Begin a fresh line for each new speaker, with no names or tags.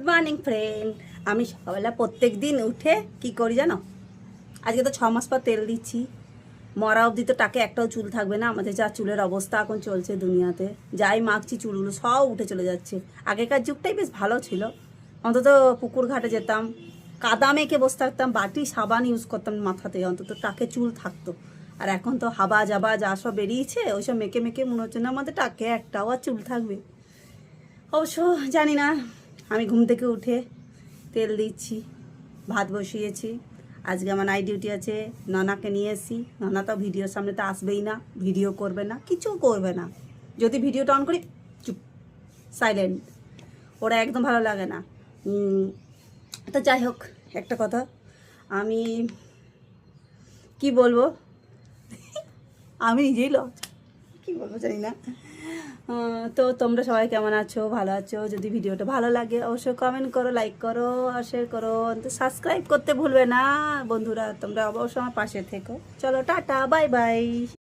Morning friend. আমি সকালবেলা প্রত্যেক দিন উঠে কি করি জানো? আজকে তো 6 মাস পর তেল দিচ্ছি। মরা অবধি তো টাকে একটাও চুল থাকবে না। আমাদের যা চুলের অবস্থা এখন চলছে দুনিয়াতে, যাই মাখছি চুলগুলো সব উঠে চলে যাচ্ছে। আগেকার যুগটাই বেশ ভালো ছিল। অন্তত পুকুর ঘাটে যেতাম, কাদা মেখে বসে থাকতাম, বাটি সাবান ইউজ করতাম মাথাতে, অন্তত টাকে চুল থাকতো। আর এখন তো হাবা জাবা যা সব বেরিয়েছে, ওইসব মেখে মেখে মনে হচ্ছে না আমাদের টাকে একটাও আর চুল থাকবে। অবশ্য জানি না। আমি ঘুম থেকে উঠে তেল দিচ্ছি, ভাত বসিয়েছি। আজকে আমার নাইট ডিউটি আছে। ননাকে নিয়ে এসি। ননা তো ভিডিওর সামনে তো আসবেই না, ভিডিও করবে না, কিছু করবে না। যদি ভিডিওটা অন করি চুপ, সাইলেন্ট। ওরা একদম ভালো লাগে না। তো যাই হোক, একটা কথা আমি কি বলবো, আমি নিজেই কি বলবো জানি না। তো তোমরা সবাই কেমন আছো? ভালো আছো? যদি ভিডিওটা ভালো লাগে অবশ্যই কমেন্ট করো, লাইক করো আর শেয়ার করো। তো সাবস্ক্রাইব করতে ভুলবে না বন্ধুরা। তোমরা অবশ্যই আমার পাশে থেকো। চলো টাটা, বাই বাই।